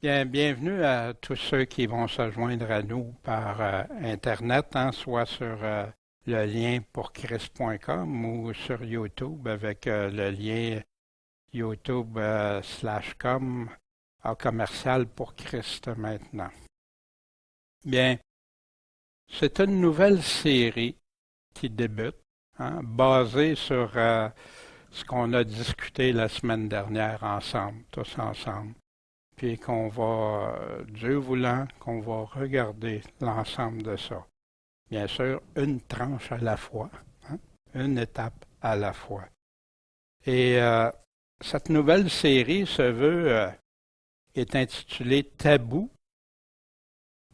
Bien, bienvenue à tous ceux qui vont se joindre à nous par Internet, soit sur le lien pour Christ.com ou sur YouTube avec le lien YouTube /com en commercial pour Christ maintenant. Bien, c'est une nouvelle série qui débute, basée sur ce qu'on a discuté la semaine dernière ensemble, tous ensemble. Puis qu'on va, Dieu voulant, qu'on va regarder l'ensemble de ça. Bien sûr, une tranche à la fois, une étape à la fois. Et cette nouvelle série est intitulée Tabou,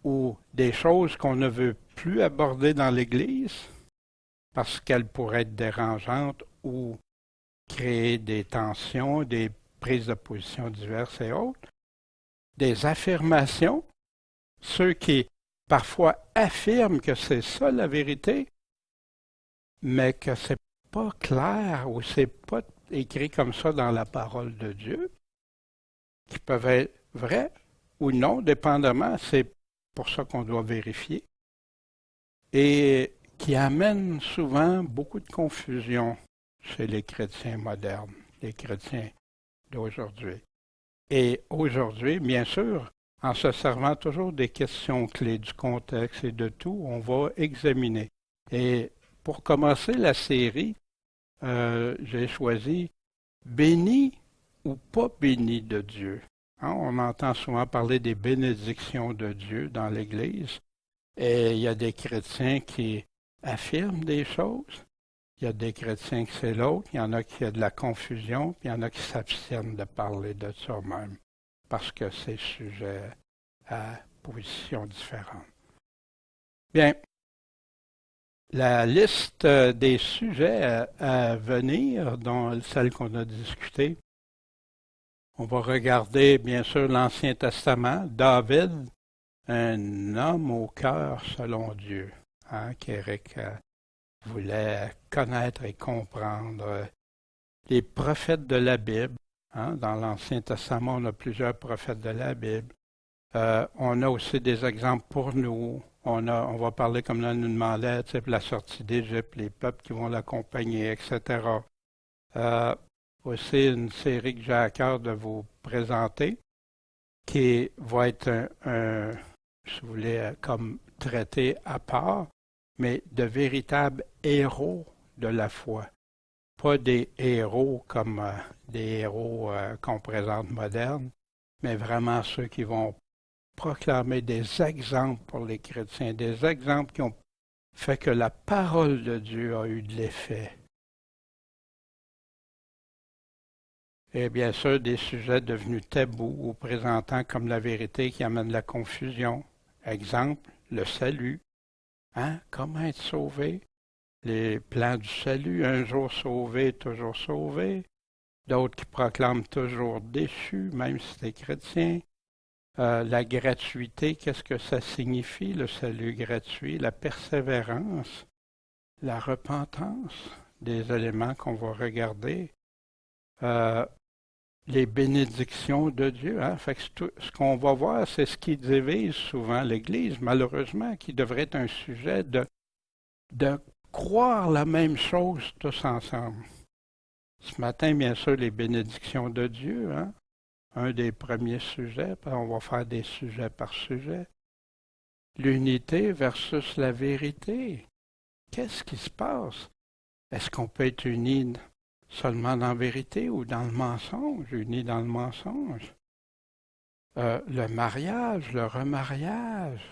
ou des choses qu'on ne veut plus aborder dans l'Église parce qu'elles pourraient être dérangeantes ou créer des tensions, des prises de position diverses et autres. Des affirmations, ceux qui parfois affirment que c'est ça la vérité, mais que c'est pas clair ou c'est pas écrit comme ça dans la parole de Dieu, qui peuvent être vraies ou non, dépendamment, c'est pour ça qu'on doit vérifier, et qui amènent souvent beaucoup de confusion chez les chrétiens modernes, les chrétiens d'aujourd'hui. Et aujourd'hui, bien sûr, en se servant toujours des questions clés du contexte et de tout, on va examiner. Et pour commencer la série, j'ai choisi béni ou pas béni de Dieu. On entend souvent parler des bénédictions de Dieu dans l'Église, et il y a des chrétiens qui affirment des choses, il y a des chrétiens qui c'est l'autre, il y en a qui a de la confusion, puis il y en a qui s'abstiennent de parler de ça même, parce que c'est sujet à positions différentes. Bien, la liste des sujets à venir, dont celle qu'on a discutée, on va regarder bien sûr l'Ancien Testament, David, un homme au cœur selon Dieu, qu'Éric voulait connaître et comprendre. Les prophètes de la Bible, dans l'Ancien Testament, on a plusieurs prophètes de la Bible. On a aussi des exemples pour nous. On va parler, comme là, nous demandait, la sortie d'Égypte, les peuples qui vont l'accompagner, etc. Aussi une série que j'ai à cœur de vous présenter, qui va être si vous voulez, comme traité à part, mais de véritables héros de la foi. Pas des héros comme des héros qu'on présente modernes, mais vraiment ceux qui vont proclamer des exemples pour les chrétiens, des exemples qui ont fait que la parole de Dieu a eu de l'effet. Et bien sûr, des sujets devenus tabous ou présentant comme la vérité qui amène la confusion. Exemple, le salut. Comment être sauvé? Les plans du salut, un jour sauvé, toujours sauvé. D'autres qui proclament toujours déchu, même si c'est chrétien. La gratuité, qu'est-ce que ça signifie, le salut gratuit? La persévérance, la repentance, des éléments qu'on va regarder. Les bénédictions de Dieu. Fait que ce qu'on va voir, c'est ce qui divise souvent l'Église, malheureusement, qui devrait être un sujet de croire la même chose tous ensemble. Ce matin, bien sûr, les bénédictions de Dieu, un des premiers sujets, on va faire des sujets par sujet. L'unité versus la vérité. Qu'est-ce qui se passe? Est-ce qu'on peut être uni seulement dans la vérité ou dans le mensonge, uni dans le mensonge? Le mariage, le remariage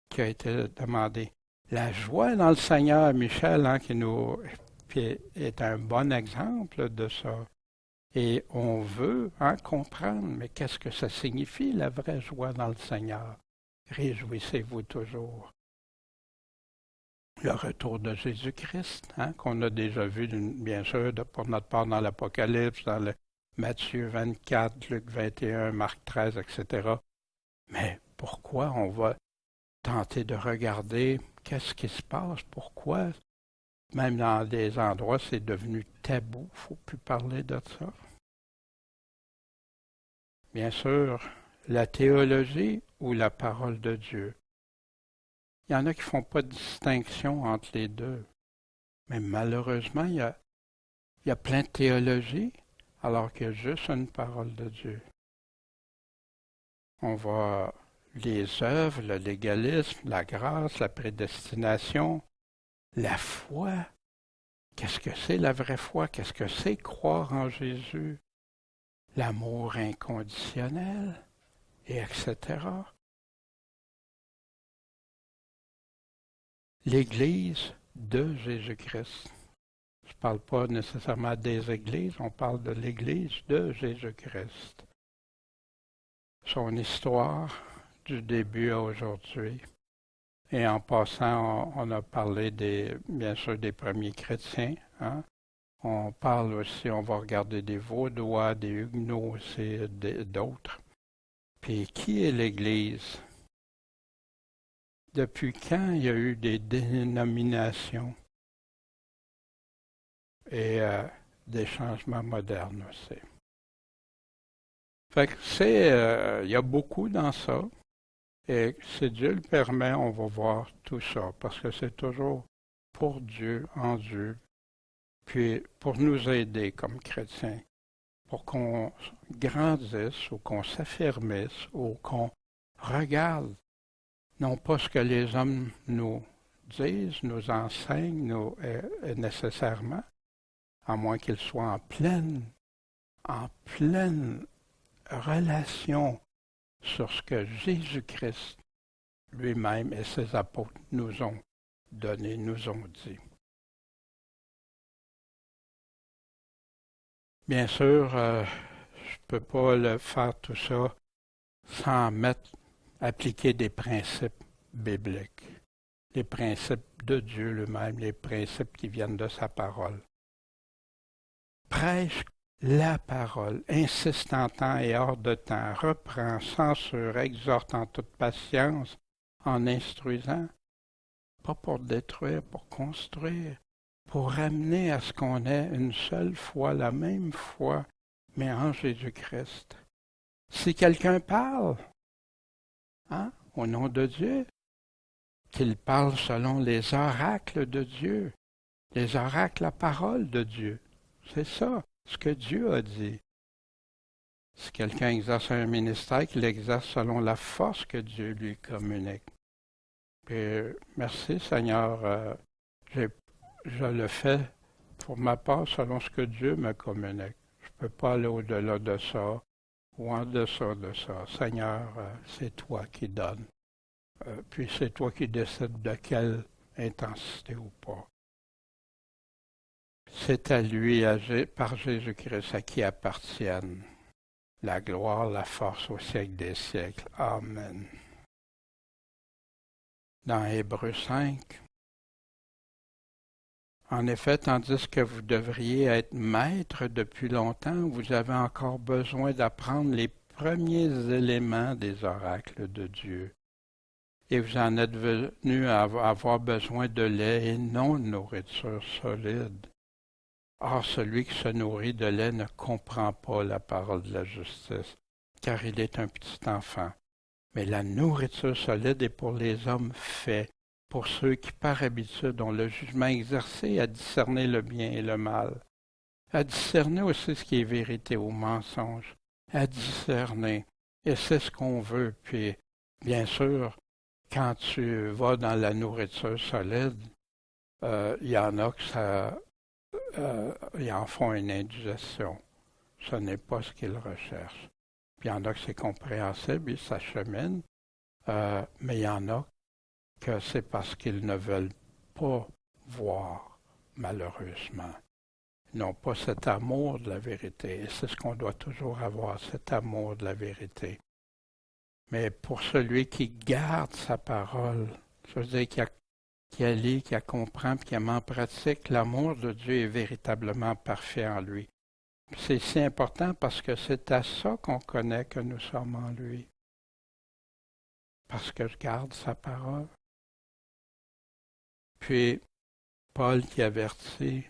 qui a été demandé. La joie dans le Seigneur, Michel, qui est un bon exemple de ça. Et on veut comprendre, mais qu'est-ce que ça signifie, la vraie joie dans le Seigneur? Réjouissez-vous toujours. Le retour de Jésus-Christ, qu'on a déjà vu, bien sûr, pour notre part dans l'Apocalypse, dans le Matthieu 24, Luc 21, Marc 13, etc. Mais pourquoi on va tenter de regarder qu'est-ce qui se passe, pourquoi, même dans des endroits, c'est devenu tabou, il ne faut plus parler de ça. Bien sûr, la théologie ou la parole de Dieu. Il y en a qui ne font pas de distinction entre les deux. Mais malheureusement, il y a plein de théologie, alors qu'il y a juste une parole de Dieu. On voit les œuvres, le légalisme, la grâce, la prédestination, la foi. Qu'est-ce que c'est la vraie foi? Qu'est-ce que c'est croire en Jésus? L'amour inconditionnel, et etc. L'Église de Jésus-Christ. Je ne parle pas nécessairement des églises, on parle de l'Église de Jésus-Christ. Son histoire du début à aujourd'hui. Et en passant, on a parlé bien sûr des premiers chrétiens. Hein? On parle aussi, on va regarder des Vaudois, des Huguenots aussi, d'autres. Puis qui est l'Église? Depuis quand il y a eu des dénominations et des changements modernes aussi? Fait que il y a beaucoup dans ça. Et si Dieu le permet, on va voir tout ça, parce que c'est toujours pour Dieu, en Dieu, puis pour nous aider comme chrétiens, pour qu'on grandisse ou qu'on s'affermisse ou qu'on regarde, non pas ce que les hommes nous disent, nous enseignent nécessairement, à moins qu'ils soient en pleine relation sur ce que Jésus-Christ lui-même et ses apôtres nous ont donné, nous ont dit. Bien sûr, je ne peux pas faire tout ça sans appliquer des principes bibliques, les principes de Dieu lui-même, les principes qui viennent de sa parole. Prêche la parole, insiste en temps et hors de temps, reprend, censure, exhorte en toute patience, en instruisant, pas pour détruire, pour construire, pour ramener à ce qu'on ait une seule foi, la même foi, mais en Jésus-Christ. Si quelqu'un parle, au nom de Dieu, qu'il parle selon les oracles de Dieu, les oracles, la parole de Dieu. C'est ça, ce que Dieu a dit. Si quelqu'un exerce un ministère, qu'il exerce selon la force que Dieu lui communique. Puis, merci Seigneur, je le fais pour ma part selon ce que Dieu me communique. Je ne peux pas aller au-delà de ça ou en deçà de ça. Seigneur, c'est toi qui donnes. Puis c'est toi qui décides de quelle intensité ou pas. C'est à lui, par Jésus-Christ, à qui appartiennent la gloire, la force au siècle des siècles. Amen. Dans Hébreux 5, en effet, tandis que vous devriez être maître depuis longtemps, vous avez encore besoin d'apprendre les premiers éléments des oracles de Dieu. Et vous en êtes venu à avoir besoin de lait et non de nourriture solide. Or, celui qui se nourrit de lait ne comprend pas la parole de la justice, car il est un petit enfant. Mais la nourriture solide est pour les hommes faits, pour ceux qui par habitude ont le jugement exercé à discerner le bien et le mal, à discerner aussi ce qui est vérité ou mensonge, à discerner. Et c'est ce qu'on veut. Puis, bien sûr, quand tu vas dans la nourriture solide, il y en a que ils en font une indigestion. Ce n'est pas ce qu'ils recherchent. Puis il y en a que c'est compréhensible, ils s'acheminent, mais il y en a que c'est parce qu'ils ne veulent pas voir, malheureusement. Ils n'ont pas cet amour de la vérité. Et c'est ce qu'on doit toujours avoir, cet amour de la vérité. Mais pour celui qui garde sa parole, je veux dire qui a lit, qui a comprend, puis qui a mis en pratique, l'amour de Dieu est véritablement parfait en lui. C'est si important parce que c'est à ça qu'on connaît que nous sommes en lui. Parce que je garde sa parole. Puis, Paul qui avertit,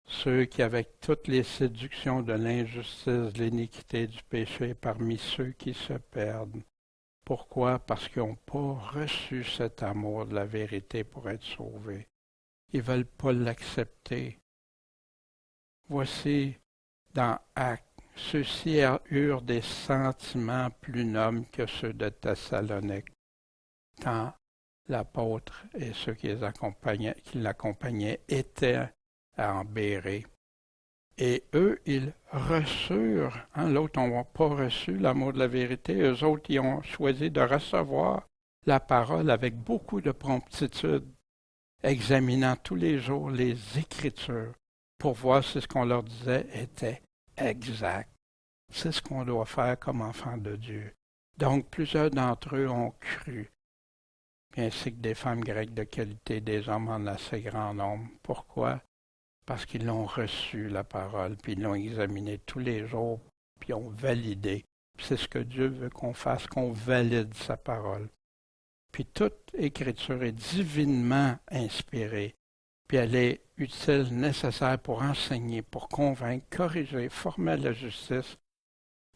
ceux qui, avec toutes les séductions de l'injustice, de l'iniquité, du péché, parmi ceux qui se perdent. Pourquoi? Parce qu'ils n'ont pas reçu cet amour de la vérité pour être sauvés. Ils ne veulent pas l'accepter. Voici dans Actes, ceux-ci eurent des sentiments plus nobles que ceux de Thessalonique, tant l'apôtre et ceux qui l'accompagnaient étaient en Bérée. Et eux, ils reçurent, l'autre n'a pas reçu l'amour de la vérité, eux autres, ils ont choisi de recevoir la parole avec beaucoup de promptitude, examinant tous les jours les Écritures pour voir si ce qu'on leur disait était exact. C'est ce qu'on doit faire comme enfants de Dieu. Donc, plusieurs d'entre eux ont cru, ainsi que des femmes grecques de qualité, des hommes en assez grand nombre. Pourquoi? Parce qu'ils l'ont reçu, la parole, puis ils l'ont examinée tous les jours, puis ont validé. C'est ce que Dieu veut qu'on fasse, qu'on valide sa parole. Puis toute écriture est divinement inspirée, puis elle est utile, nécessaire pour enseigner, pour convaincre, corriger, former à la justice,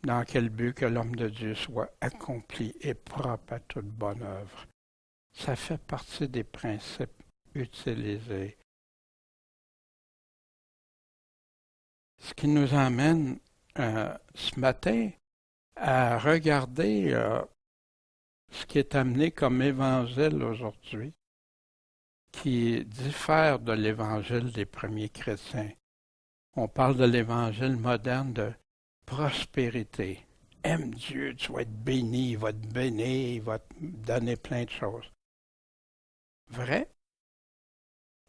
dans quel but que l'homme de Dieu soit accompli et propre à toute bonne œuvre. Ça fait partie des principes utilisés. Ce qui nous emmène ce matin à regarder ce qui est amené comme évangile aujourd'hui, qui diffère de l'évangile des premiers chrétiens. On parle de l'évangile moderne de prospérité. Aime Dieu, tu vas être béni, il va te bénir, il va te donner plein de choses. Vrai?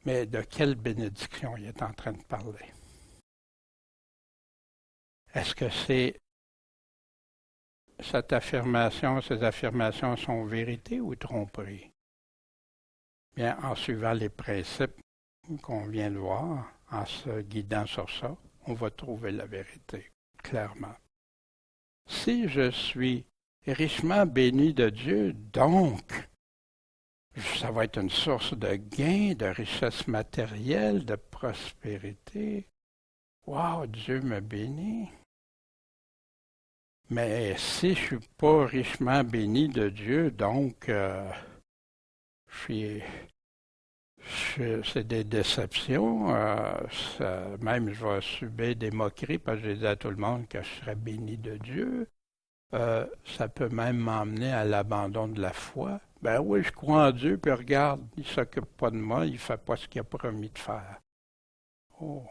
Mais de quelle bénédiction il est en train de parler? Est-ce que ces affirmations sont vérité ou tromperie? Bien, en suivant les principes qu'on vient de voir, en se guidant sur ça, on va trouver la vérité, clairement. Si je suis richement béni de Dieu, donc, ça va être une source de gain, de richesse matérielle, de prospérité. Wow, Dieu me bénit. Mais si je ne suis pas richement béni de Dieu, donc c'est des déceptions. Même je vais subir des moqueries parce que j'ai dit à tout le monde que je serais béni de Dieu. Ça peut même m'emmener à l'abandon de la foi. Ben oui, je crois en Dieu, puis regarde, il ne s'occupe pas de moi, il ne fait pas ce qu'il a promis de faire. Oh.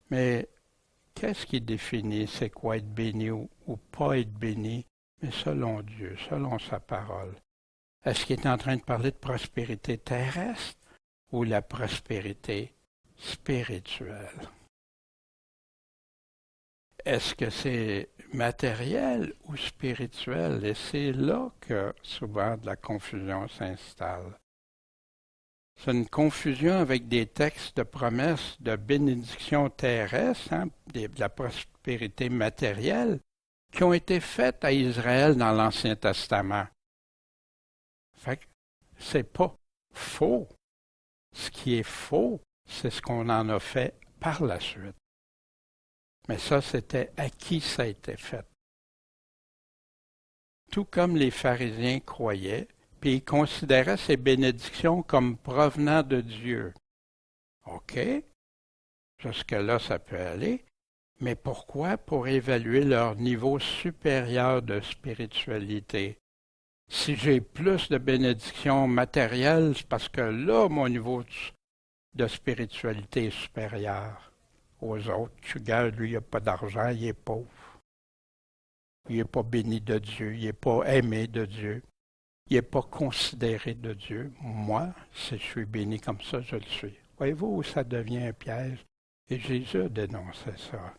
Mais qu'est-ce qui définit c'est quoi être béni ou pas être béni, mais selon Dieu, selon sa parole? Est-ce qu'il est en train de parler de prospérité terrestre ou la prospérité spirituelle? Est-ce que c'est matériel ou spirituel? Et c'est là que souvent de la confusion s'installe. C'est une confusion avec des textes de promesses de bénédiction terrestre, de la prospérité matérielle, qui ont été faites à Israël dans l'Ancien Testament. Fait que c'est pas faux. Ce qui est faux, c'est ce qu'on en a fait par la suite. Mais ça, c'était à qui ça a été fait. Tout comme les pharisiens croyaient, puis ils considéraient ces bénédictions comme provenant de Dieu. OK, jusque-là, ça peut aller. Mais pourquoi? Pour évaluer leur niveau supérieur de spiritualité. Si j'ai plus de bénédictions matérielles, c'est parce que là, mon niveau de spiritualité est supérieur aux autres. Tu regardes, lui, il n'a pas d'argent, il est pauvre. Il n'est pas béni de Dieu, il n'est pas aimé de Dieu. Il n'est pas considéré de Dieu. Moi, si je suis béni comme ça, je le suis. Voyez-vous, ça devient un piège. Et Jésus a dénoncé ça.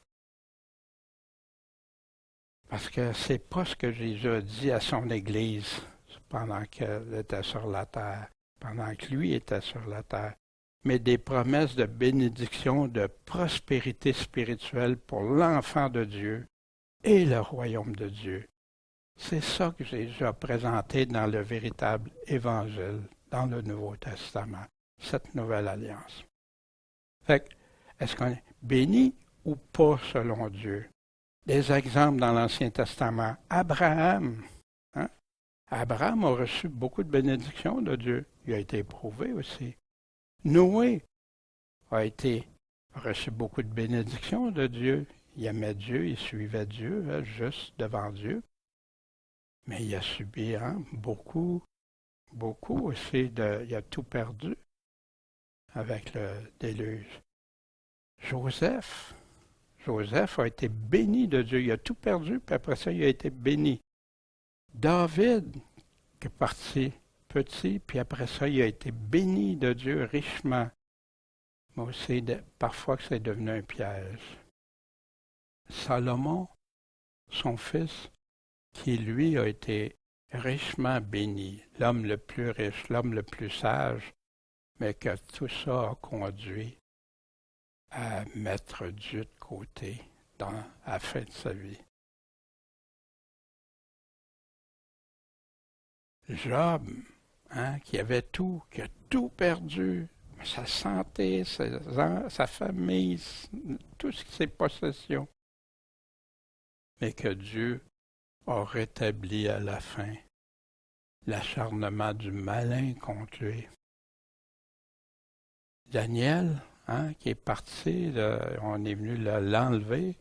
Parce que c'est pas ce que Jésus a dit à son Église pendant qu'elle était sur la terre, pendant que lui était sur la terre, mais des promesses de bénédiction, de prospérité spirituelle pour l'enfant de Dieu et le royaume de Dieu. C'est ça que Jésus a présenté dans le véritable Évangile, dans le Nouveau Testament, cette nouvelle alliance. Fait que, est-ce qu'on est béni ou pas selon Dieu? Des exemples dans l'Ancien Testament. Abraham. Hein? Abraham a reçu beaucoup de bénédictions de Dieu. Il a été éprouvé aussi. Noé a reçu beaucoup de bénédictions de Dieu. Il aimait Dieu, il suivait Dieu, hein, juste devant Dieu. Mais il a subi beaucoup aussi. Il a tout perdu avec le déluge. Joseph a été béni de Dieu. Il a tout perdu, puis après ça, il a été béni. David, qui est parti petit, puis après ça, il a été béni de Dieu richement. Mais aussi, parfois, que c'est devenu un piège. Salomon, son fils, qui lui a été richement béni, l'homme le plus riche, l'homme le plus sage, mais que tout ça a conduit à mettre Dieu de côté à la fin de sa vie. Job, qui avait tout, qui a tout perdu, sa santé, sa famille, tout ce qui ses possessions, mais que Dieu a rétabli à la fin l'acharnement du malin contre lui. Daniel, qui est parti, on est venu l'enlever,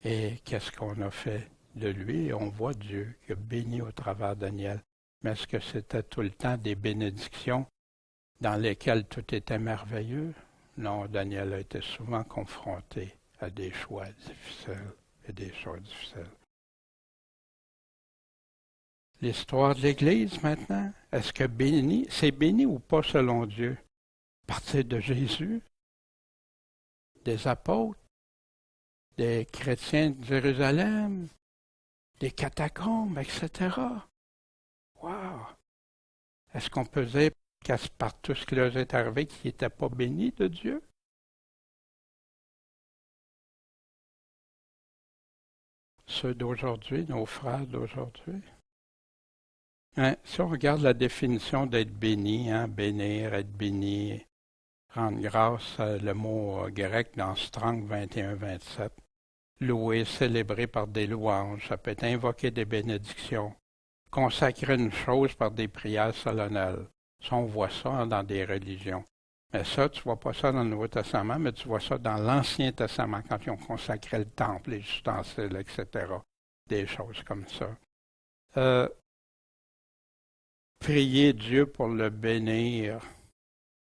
et qu'est-ce qu'on a fait de lui? On voit Dieu qui a béni au travers de Daniel. Mais est-ce que c'était tout le temps des bénédictions dans lesquelles tout était merveilleux? Non, Daniel a été souvent confronté à des choix difficiles et des choses difficiles. L'histoire de l'Église maintenant, est-ce que c'est béni ou pas selon Dieu? À partir de Jésus, des apôtres, des chrétiens de Jérusalem, des catacombes, etc. Wow! Est-ce qu'on peut dire que par tout ce qui leur est arrivé qu'ils n'étaient pas bénis de Dieu? Ceux d'aujourd'hui, nos frères d'aujourd'hui. Si on regarde la définition d'être béni, bénir, être béni, rendre grâce, le mot grec dans Strong 21-27, louer, célébrer par des louanges, ça peut être invoquer des bénédictions, consacrer une chose par des prières solennelles. Ça, on voit ça dans des religions. Mais ça, tu ne vois pas ça dans le Nouveau Testament, mais tu vois ça dans l'Ancien Testament, quand ils ont consacré le temple, les ustensiles, etc. Des choses comme ça. Prier Dieu pour le bénir,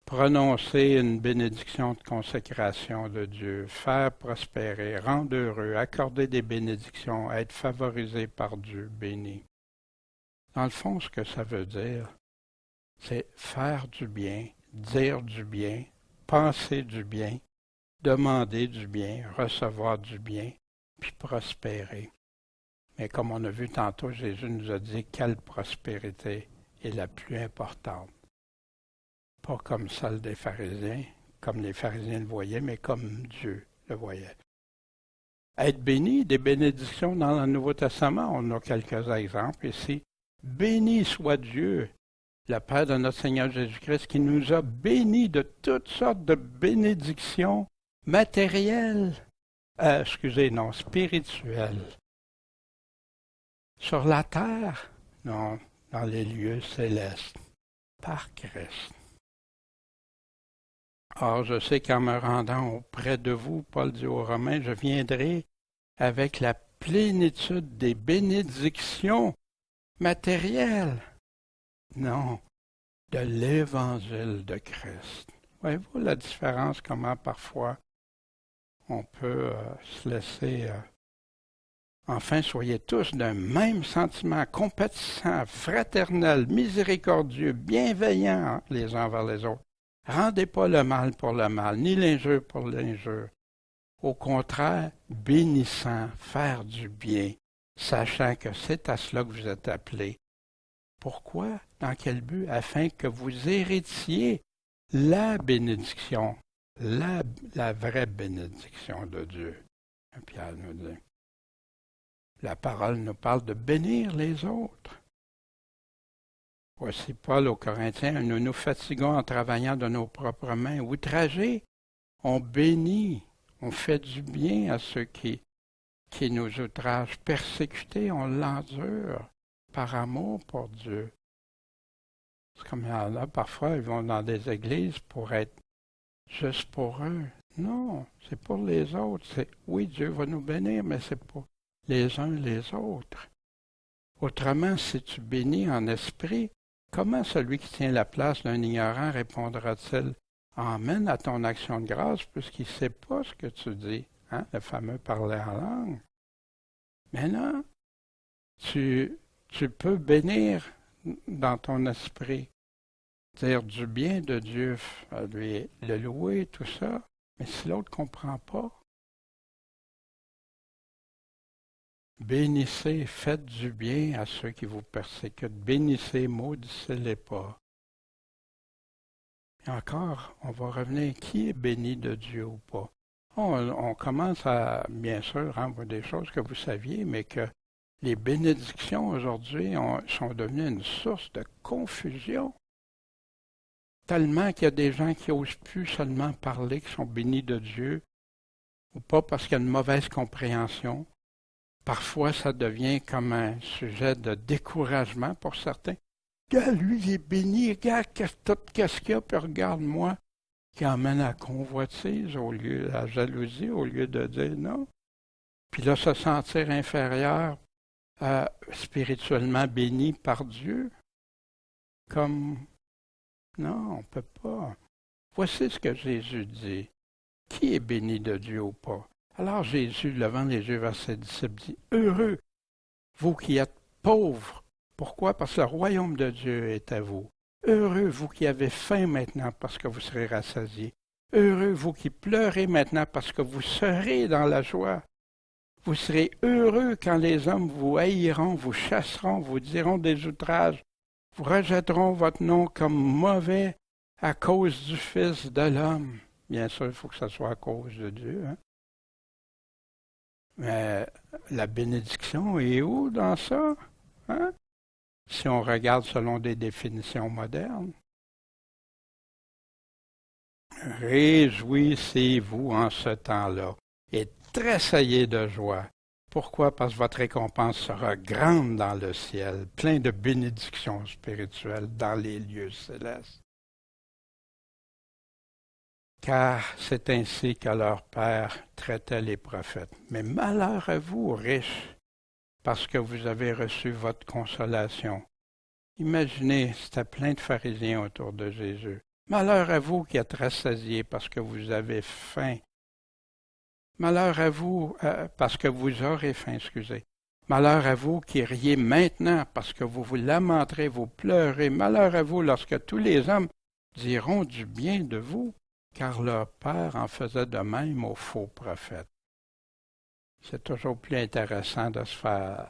prononcer une bénédiction de consécration de Dieu, faire prospérer, rendre heureux, accorder des bénédictions, être favorisé par Dieu, béni. Dans le fond, ce que ça veut dire, c'est faire du bien, dire du bien, penser du bien, demander du bien, recevoir du bien, puis prospérer. Mais comme on a vu tantôt, Jésus nous a dit quelle prospérité est la plus importante. Pas comme celle des pharisiens, comme les pharisiens le voyaient, mais comme Dieu le voyait. Être béni, des bénédictions dans le Nouveau Testament, on a quelques exemples ici. Béni soit Dieu, le Père de notre Seigneur Jésus-Christ, qui nous a bénis de toutes sortes de bénédictions matérielles, spirituelles. Sur la terre, non, dans les lieux célestes, par Christ. Or, je sais qu'en me rendant auprès de vous, Paul dit aux Romains, je viendrai avec la plénitude des bénédictions matérielles. Non, de l'Évangile de Christ. Voyez-vous la différence, comment parfois on peut se laisser... Enfin, soyez tous d'un même sentiment, compatissant, fraternel, miséricordieux, bienveillant les uns envers les autres. Rendez pas le mal pour le mal, ni l'injure pour l'injure. Au contraire, bénissant, faire du bien, sachant que c'est à cela que vous êtes appelés. Pourquoi? Dans quel but? Afin que vous héritiez la bénédiction, la vraie bénédiction de Dieu. Pierre nous dit. La parole nous parle de bénir les autres. Voici Paul aux Corinthiens, nous nous fatiguons en travaillant de nos propres mains, outragés, On bénit, on fait du bien à ceux qui nous outragent. Persécutés, on l'endure par amour pour Dieu. C'est comme il y en a parfois, ils vont dans des églises pour être juste pour eux. Non, c'est pour les autres. Oui, Dieu va nous bénir, mais c'est pour les uns les autres. Autrement, si tu bénis en esprit, comment celui qui tient la place d'un ignorant répondra-t-il Amen à ton action de grâce puisqu'il ne sait pas ce que tu dis? Hein? Le fameux parler en langue. Mais non, tu peux bénir dans ton esprit, dire du bien de Dieu, lui le louer, tout ça. Mais si l'autre ne comprend pas, bénissez, faites du bien à ceux qui vous persécutent. Bénissez, maudissez-les pas. Et encore, on va revenir, qui est béni de Dieu ou pas? On commence à, bien sûr, rendre des choses que vous saviez, mais que les bénédictions aujourd'hui sont devenues une source de confusion. Tellement qu'il y a des gens qui n'osent plus seulement parler, qui sont bénis de Dieu, ou pas parce qu'il y a une mauvaise compréhension. Parfois, ça devient comme un sujet de découragement pour certains. Regarde, lui, il est béni, regarde tout ce qu'il y a, puis regarde-moi, qui emmène à la convoitise, à la jalousie, au lieu de dire non. Puis là, se sentir inférieur, spirituellement béni par Dieu, comme, non, on ne peut pas. Voici ce que Jésus dit. Qui est béni de Dieu ou pas? Alors Jésus, levant les yeux vers ses disciples, dit, heureux, vous qui êtes pauvres. Pourquoi? Parce que le royaume de Dieu est à vous. Heureux, vous qui avez faim maintenant, parce que vous serez rassasiés. Heureux, vous qui pleurez maintenant, parce que vous serez dans la joie. Vous serez heureux quand les hommes vous haïront, vous chasseront, vous diront des outrages, vous rejetteront votre nom comme mauvais à cause du Fils de l'homme. Bien sûr, il faut que ce soit à cause de Dieu. Hein? Mais la bénédiction est où dans ça? Hein? Si on regarde selon des définitions modernes. Réjouissez-vous en ce temps-là et tressaillez de joie. Pourquoi? Parce que votre récompense sera grande dans le ciel, plein de bénédictions spirituelles dans les lieux célestes. Car c'est ainsi que leur Père traitait les prophètes. Mais malheur à vous, riches, parce que vous avez reçu votre consolation. Imaginez, c'était plein de pharisiens autour de Jésus. Malheur à vous qui êtes rassasiés parce que vous avez faim. Malheur à vous parce que vous aurez faim, excusez. Malheur à vous qui riez maintenant parce que vous vous lamenterez, vous pleurez. Malheur à vous lorsque tous les hommes diront du bien de vous, car leur Père en faisait de même aux faux prophètes. C'est toujours plus intéressant de se faire,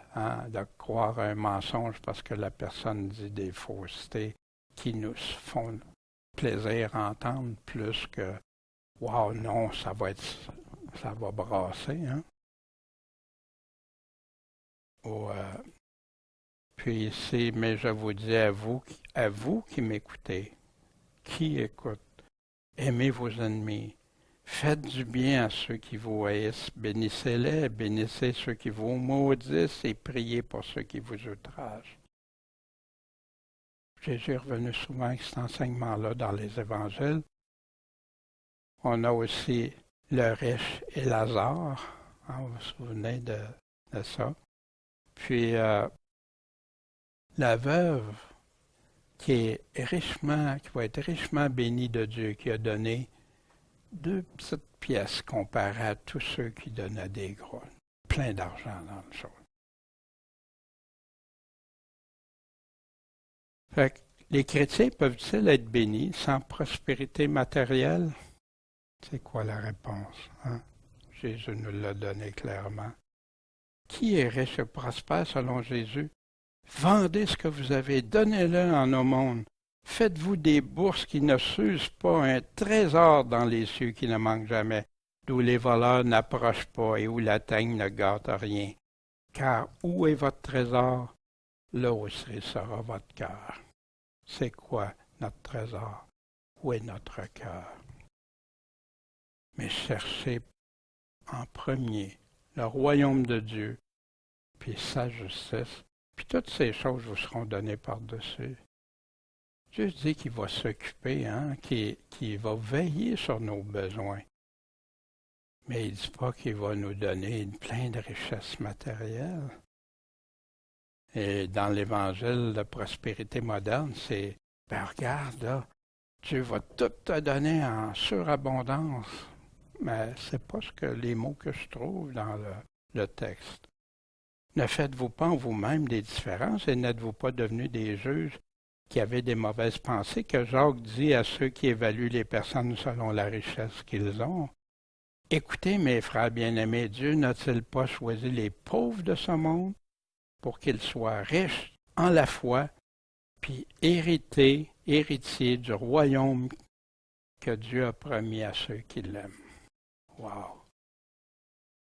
de croire un mensonge parce que la personne dit des faussetés qui nous font plaisir à entendre plus que « Wow, non, ça va brasser. » Hein? Puis ici, mais je vous dis à vous qui m'écoutez, qui écoute, aimez vos ennemis. Faites du bien à ceux qui vous haïssent, bénissez-les, bénissez ceux qui vous maudissent et priez pour ceux qui vous outragent. Jésus est revenu souvent avec cet enseignement-là dans les évangiles. On a aussi le riche et Lazare, hein, vous vous souvenez de ça. Puis la veuve qui va être richement bénie de Dieu, qui a donné 2 petites pièces comparées à tous ceux qui donnaient des gros, plein d'argent dans le chose. Fait que les chrétiens peuvent-ils être bénis sans prospérité matérielle? C'est quoi la réponse? Hein? Jésus nous l'a donné clairement. Qui est riche et prospère selon Jésus? Vendez ce que vous avez, donnez-le en aumône. Faites-vous des bourses qui ne s'usent pas, un trésor dans les cieux qui ne manque jamais, d'où les voleurs n'approchent pas et où la teigne ne gâte rien. Car où est votre trésor? Là aussi sera votre cœur. C'est quoi notre trésor? Où est notre cœur? mais cherchez en premier le royaume de Dieu, puis sa justice, puis toutes ces choses vous seront données par-dessus. Dieu dit qu'il va s'occuper, qu'il va veiller sur nos besoins. Mais il ne dit pas qu'il va nous donner plein de richesses matérielles. Et dans l'Évangile de prospérité moderne, c'est, regarde là, Dieu va tout te donner en surabondance. Mais c'est pas les mots que je trouve dans le texte. Ne faites-vous pas en vous-même des différences et n'êtes-vous pas devenus des juges qui avaient des mauvaises pensées, que Jacques dit à ceux qui évaluent les personnes selon la richesse qu'ils ont. Écoutez, mes frères bien-aimés, Dieu n'a-t-il pas choisi les pauvres de ce monde pour qu'ils soient riches en la foi, puis héritiers du royaume que Dieu a promis à ceux qui l'aiment? Wow!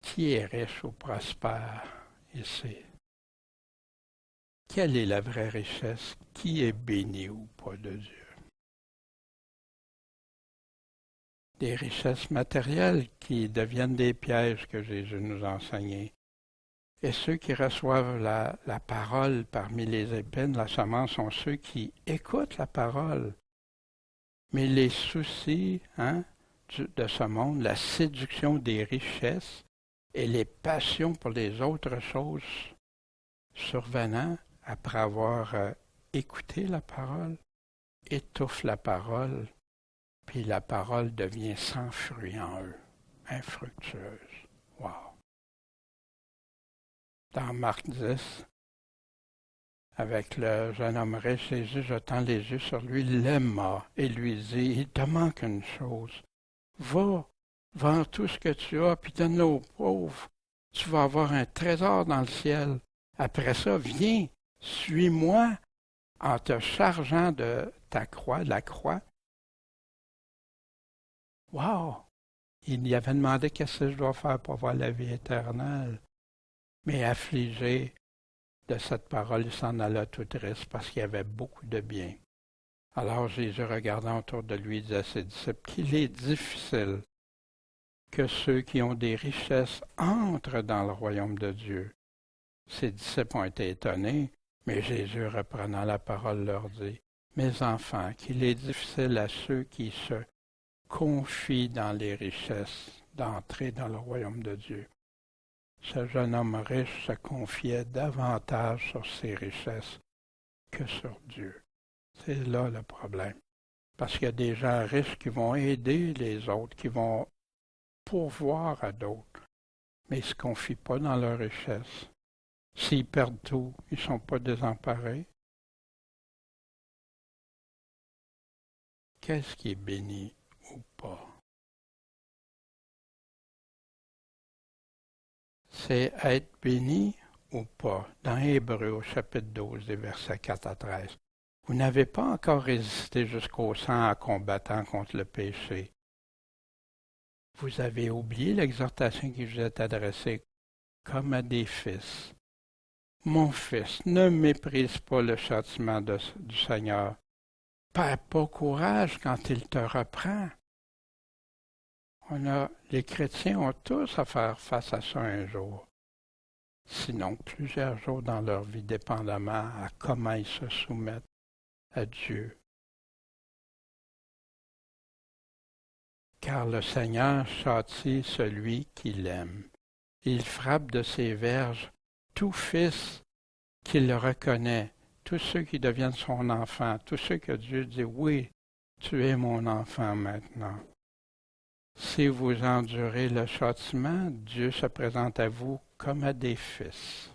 Qui est riche ou prospère ici? Quelle est la vraie richesse? Qui est béni ou pas de Dieu? Des richesses matérielles qui deviennent des pièges que Jésus nous a enseignés. Et ceux qui reçoivent la parole parmi les épines, la semence, sont ceux qui écoutent la parole. Mais les soucis de ce monde, la séduction des richesses et les passions pour les autres choses survenant après avoir écouté la parole, étouffent la parole, puis la parole devient sans fruit en eux, infructueuse. Wow! Dans Marc 10, avec le jeune homme riche, Jésus, jetant les yeux sur lui, l'aima et lui dit, il te manque une chose. Va, vends tout ce que tu as, puis donne-le aux pauvres. Tu vas avoir un trésor dans le ciel. Après ça, viens, suis-moi en te chargeant de ta croix, de la croix. Wow! Il y avait demandé qu'est-ce que je dois faire pour avoir la vie éternelle. Mais affligé de cette parole, il s'en alla tout triste parce qu'il y avait beaucoup de bien. Alors Jésus, regardant autour de lui, disait à ses disciples qu'il est difficile que ceux qui ont des richesses entrent dans le royaume de Dieu. Ses disciples ont été étonnés, mais Jésus, reprenant la parole, leur dit, « Mes enfants, qu'il est difficile à ceux qui se confient dans les richesses d'entrer dans le royaume de Dieu. » Ce jeune homme riche se confiait davantage sur ses richesses que sur Dieu. C'est là le problème. Parce qu'il y a des gens riches qui vont aider les autres, qui vont pourvoir à d'autres, mais ils ne se confient pas dans leur richesse. S'ils perdent tout, ils ne sont pas désemparés. Qu'est-ce qui est béni ou pas? C'est être béni ou pas. Dans Hébreux, au chapitre 12, des versets 4 à 13. Vous n'avez pas encore résisté jusqu'au sang en combattant contre le péché. Vous avez oublié l'exhortation qui vous est adressée comme à des fils. Mon fils, ne méprise pas le châtiment du Seigneur. Perds pas courage quand il te reprend. Les chrétiens ont tous à faire face à ça un jour. Sinon plusieurs jours dans leur vie, dépendamment à comment ils se soumettent à Dieu. Car le Seigneur châtie celui qui l'aime. Il frappe de ses verges tout fils qui le reconnaît, tous ceux qui deviennent son enfant, tous ceux que Dieu dit, oui, tu es mon enfant maintenant. Si vous endurez le châtiment, Dieu se présente à vous comme à des fils.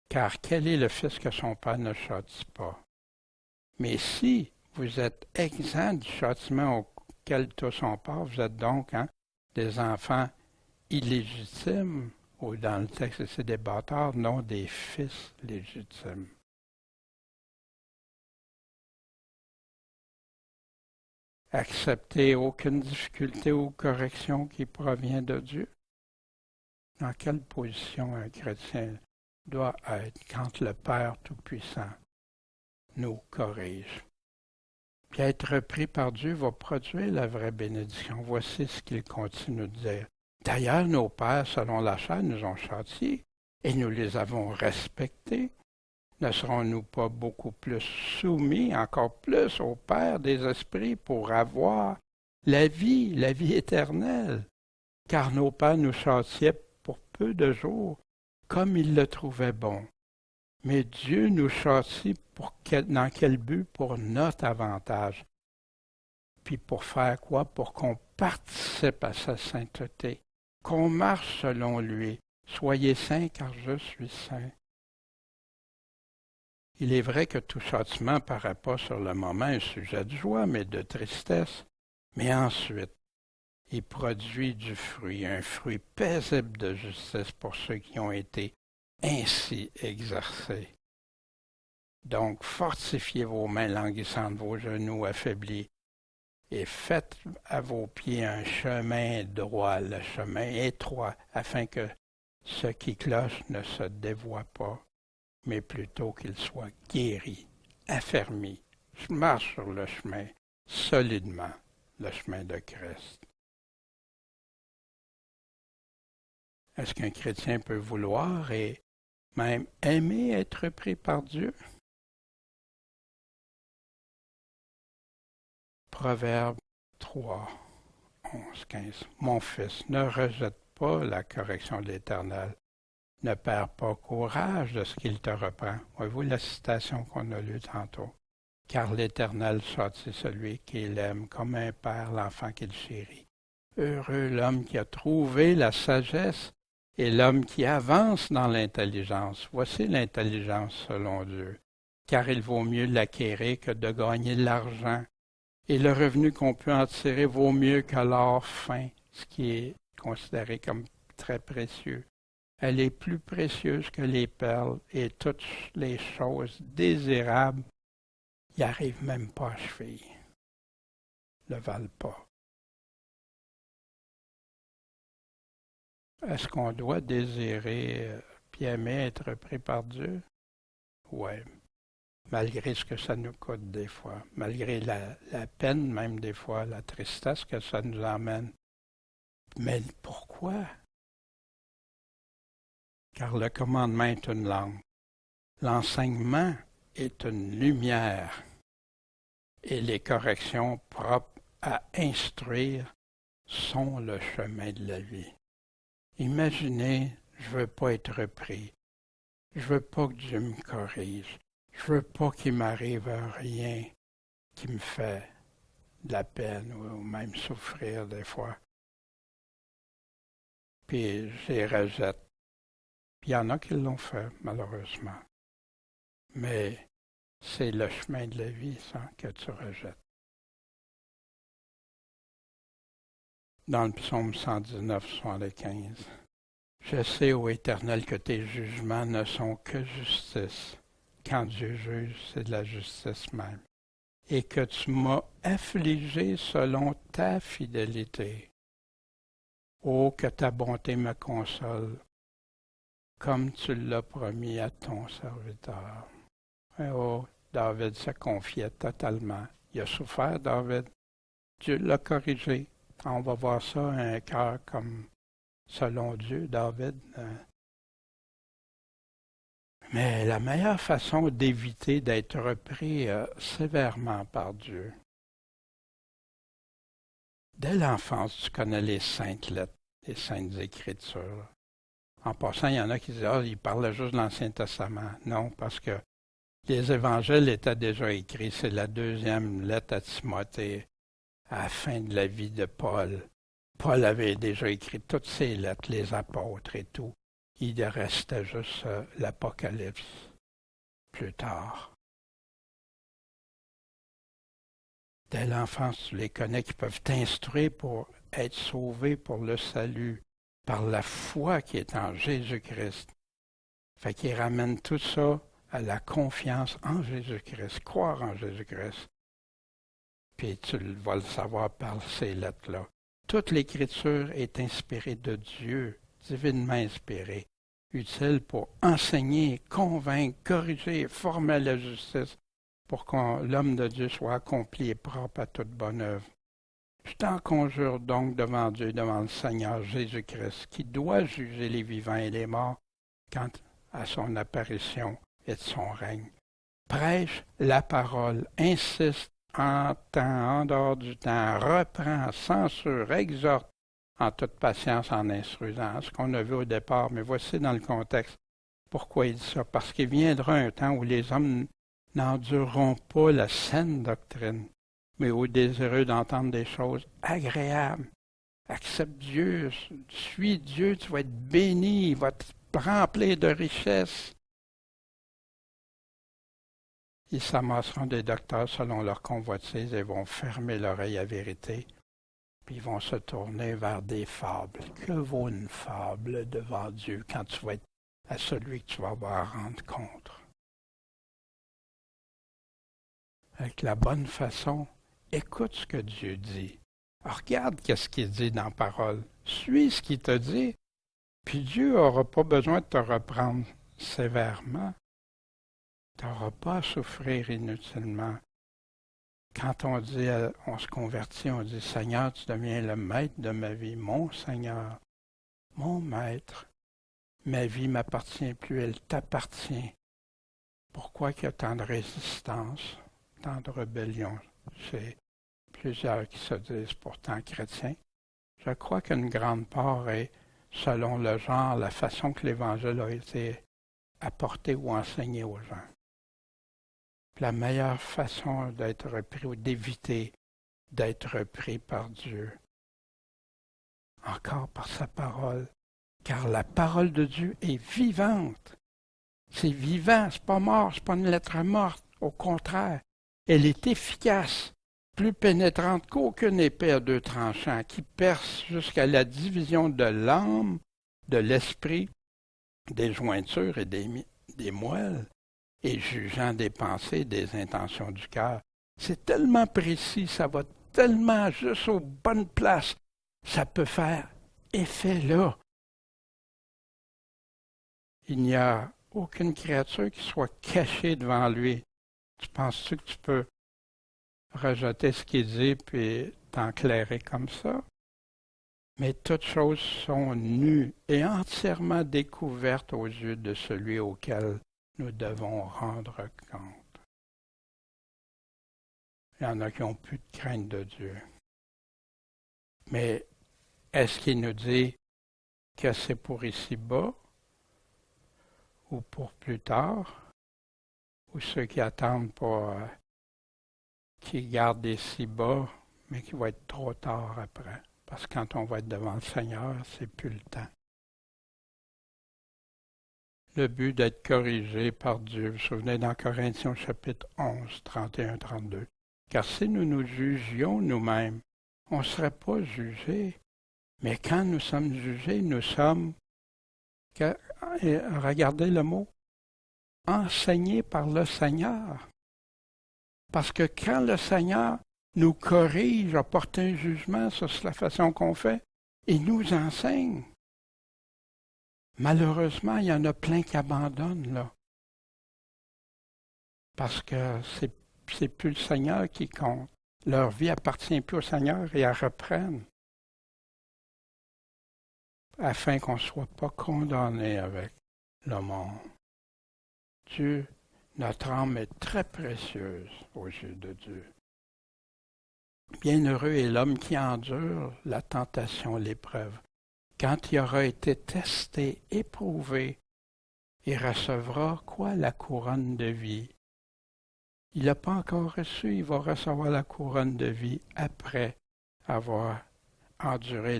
Car quel est le fils que son père ne châtie pas? Mais si vous êtes exempt du châtiment auquel tous sont part, vous êtes donc des enfants illégitimes, ou dans le texte c'est des bâtards, non des fils légitimes. Accepter aucune difficulté ou correction qui provient de Dieu. Dans quelle position un chrétien doit être quand le Père Tout-Puissant nous corrige? Puis être repris par Dieu va produire la vraie bénédiction. Voici ce qu'il continue de dire. D'ailleurs, nos pères, selon la chair, nous ont châtiés, et nous les avons respectés. Ne serons-nous pas beaucoup plus soumis, encore plus au Père des esprits pour avoir la vie éternelle? Car nos pères nous châtiaient pour peu de jours, comme ils le trouvaient bon. Mais Dieu nous châtie dans quel but? Pour notre avantage. Puis pour faire quoi? Pour qu'on participe à sa sainteté, qu'on marche selon lui. Soyez saints car je suis saint. Il est vrai que tout châtiment ne paraît pas sur le moment un sujet de joie, mais de tristesse. Mais ensuite, il produit du fruit, un fruit paisible de justice pour ceux qui ont été ainsi exercés. Donc, fortifiez vos mains languissantes, vos genoux affaiblis, et faites à vos pieds un chemin droit, le chemin étroit, afin que ce qui cloche ne se dévoie pas, mais plutôt qu'il soit guéri, affermi. Je marche sur le chemin, solidement, le chemin de Christ. Est-ce qu'un chrétien peut vouloir et même aimer être pris par Dieu? Proverbe 3, 11, 15. Mon fils, ne rejette pas la correction de l'Éternel. Ne perds pas courage de ce qu'il te reprend. Voyez-vous la citation qu'on a lue tantôt? Car l'Éternel châtie celui qu'il aime, comme un père l'enfant qu'il chérit. Heureux l'homme qui a trouvé la sagesse et l'homme qui avance dans l'intelligence. Voici l'intelligence selon Dieu. Car il vaut mieux l'acquérir que de gagner l'argent. Et le revenu qu'on peut en tirer vaut mieux que l'or fin, ce qui est considéré comme très précieux. Elle est plus précieuse que les perles et toutes les choses désirables n'y arrivent même pas à cheville, ne valent pas. Est-ce qu'on doit désirer puis aimer être pris par Dieu? Oui, malgré ce que ça nous coûte des fois, malgré la peine même des fois, la tristesse que ça nous emmène. Mais pourquoi? Car le commandement est une lampe, l'enseignement est une lumière, et les corrections propres à instruire sont le chemin de la vie. Imaginez, je ne veux pas être repris, je ne veux pas que Dieu me corrige, je ne veux pas qu'il m'arrive rien qui me fait de la peine ou même souffrir des fois. Puis je les rejette. Il y en a qui l'ont fait, malheureusement. Mais c'est le chemin de la vie, ça, que tu rejettes. Dans le psaume 119, 75, « Je sais, ô Éternel, que tes jugements ne sont que justice. Quand Dieu juge, c'est de la justice même. Et que tu m'as affligé selon ta fidélité. Ô que ta bonté me console, comme tu l'as promis à ton serviteur. » Et oh, David se confiait totalement. Il a souffert, David. Dieu l'a corrigé. On va voir ça, un cœur comme selon Dieu, David. Mais la meilleure façon d'éviter d'être repris sévèrement par Dieu, dès l'enfance, tu connais les saintes lettres, les saintes écritures. En passant, il y en a qui disent « Ah, il parlait juste de l'Ancien Testament. » Non, parce que les évangiles étaient déjà écrits. C'est la deuxième lettre à Timothée, à la fin de la vie de Paul. Paul avait déjà écrit toutes ses lettres, les apôtres et tout. Il restait juste l'Apocalypse plus tard. Dès l'enfance, tu les connais qui peuvent t'instruire pour être sauvé pour le salut, par la foi qui est en Jésus-Christ. Fait qu'il ramène tout ça à la confiance en Jésus-Christ, croire en Jésus-Christ. Puis tu vas le savoir par ces lettres-là. Toute l'Écriture est inspirée de Dieu, divinement inspirée, utile pour enseigner, convaincre, corriger, former la justice, pour que l'homme de Dieu soit accompli et propre à toute bonne œuvre. Je t'en conjure donc devant Dieu, devant le Seigneur Jésus-Christ, qui doit juger les vivants et les morts quant à son apparition et de son règne. Prêche la parole, insiste en temps, en dehors du temps, reprend, censure, exhorte en toute patience en instruisant. Ce qu'on a vu au départ, mais voici dans le contexte pourquoi il dit ça. Parce qu'il viendra un temps où les hommes n'endureront pas la saine doctrine, mais au désireux d'entendre des choses agréables. Accepte Dieu, suis Dieu, tu vas être béni, il va te remplir de richesses. Ils s'amasseront des docteurs selon leur convoitise et vont fermer l'oreille à vérité, puis ils vont se tourner vers des fables. Que vaut une fable devant Dieu quand tu vas être à celui que tu vas avoir à rendre compte? Avec la bonne façon, écoute ce que Dieu dit. Regarde qu'est-ce qu'il dit dans la parole. Suis ce qu'il te dit, puis Dieu n'aura pas besoin de te reprendre sévèrement. Tu n'auras pas à souffrir inutilement. Quand on dit, on se convertit, on dit, Seigneur, tu deviens le maître de ma vie, mon Seigneur, mon maître. Ma vie ne m'appartient plus, elle t'appartient. Pourquoi qu'il y a tant de résistance, tant de rébellion chez plusieurs qui se disent pourtant chrétiens? Je crois qu'une grande part est, selon le genre, la façon que l'Évangile a été apporté ou enseigné aux gens. La meilleure façon d'être repris ou d'éviter d'être repris par Dieu, encore par sa parole, car la parole de Dieu est vivante. C'est vivant, c'est pas mort, c'est pas une lettre morte. Au contraire, elle est efficace, plus pénétrante qu'aucune épée à deux tranchants, qui perce jusqu'à la division de l'âme, de l'esprit, des jointures et des moelles, et jugeant des pensées et des intentions du cœur. C'est tellement précis, ça va tellement juste aux bonnes places, ça peut faire effet là. Il n'y a aucune créature qui soit cachée devant lui. Tu penses-tu que tu peux rejeter ce qu'il dit puis t'enclairer comme ça? Mais toutes choses sont nues et entièrement découvertes aux yeux de celui auquel nous devons rendre compte. Il y en a qui n'ont plus de crainte de Dieu. Mais est-ce qu'il nous dit que c'est pour ici-bas ou pour plus tard? Ou ceux qui attendent pour qui gardent ici-bas, mais qui va être trop tard après? Parce que quand on va être devant le Seigneur, c'est plus le temps. Le but d'être corrigé par Dieu. Vous vous souvenez dans Corinthiens chapitre 11, 31-32. Car si nous nous jugions nous-mêmes, on ne serait pas jugés. Mais quand nous sommes jugés, nous sommes, regardez le mot, enseignés par le Seigneur. Parce que quand le Seigneur nous corrige, apporte un jugement sur la façon qu'on fait, il nous enseigne. Malheureusement, il y en a plein qui abandonnent, là. Parce que c'est plus le Seigneur qui compte. Leur vie appartient plus au Seigneur et elles reprennent. Afin qu'on ne soit pas condamné avec le monde. Dieu, notre âme est très précieuse aux yeux de Dieu. Bienheureux est l'homme qui endure la tentation, l'épreuve. Quand il aura été testé, éprouvé, il recevra quoi? La couronne de vie. Il n'a pas encore reçu, il va recevoir la couronne de vie après avoir enduré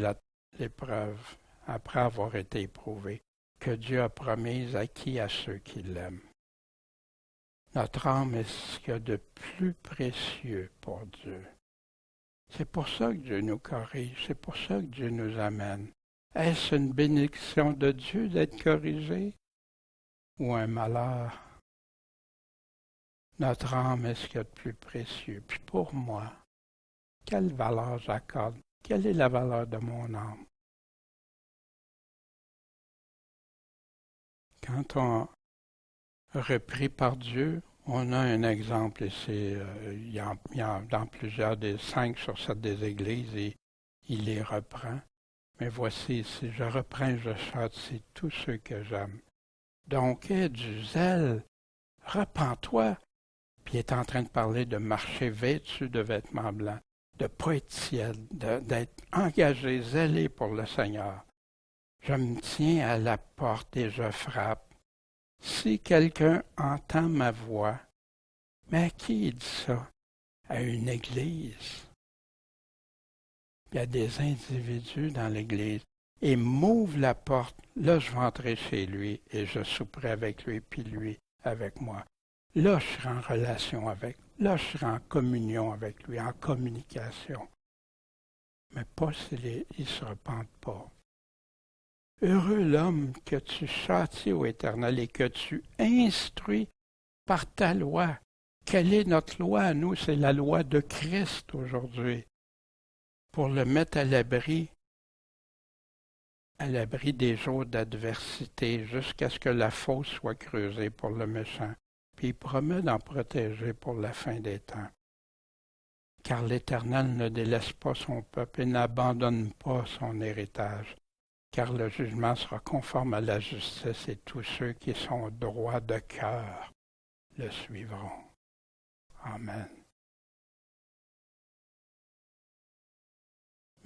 l'épreuve, après avoir été éprouvé, que Dieu a promise à qui? À ceux qui l'aiment. Notre âme est ce qu'il y a de plus précieux pour Dieu. C'est pour ça que Dieu nous corrige, c'est pour ça que Dieu nous amène. Est-ce une bénédiction de Dieu d'être corrigé ou un malheur? Notre âme est ce qu'il y a de plus précieux. Puis pour moi, quelle valeur j'accorde? Quelle est la valeur de mon âme? Quand on est repris par Dieu, On a un exemple ici, dans plusieurs des 5 sur 7 des églises, et il les reprend. Mais voici ici, je reprends, je châtie tous ceux que j'aime. Donc, aie du zèle, repens-toi. Puis il est en train de parler de marcher vêtu de vêtements blancs, de ne pas être tiède, d'être engagé, zélé pour le Seigneur. Je me tiens à la porte et je frappe. Si quelqu'un entend ma voix, mais à qui il dit ça? À une église. Il y a des individus dans l'église. Et m'ouvre la porte, là je vais entrer chez lui et je souperai avec lui, puis lui avec moi. Là, je serai en relation avec, là, je serai en communion avec lui, en communication. Mais pas s'il ne se repente pas. Heureux l'homme que tu châties ô Éternel et que tu instruis par ta loi. Quelle est notre loi à nous? C'est la loi de Christ aujourd'hui. Pour le mettre à l'abri des jours d'adversité, jusqu'à ce que la fosse soit creusée pour le méchant. Puis il promet d'en protéger pour la fin des temps. Car l'Éternel ne délaisse pas son peuple et n'abandonne pas son héritage, car le jugement sera conforme à la justice et tous ceux qui sont droits de cœur le suivront. Amen.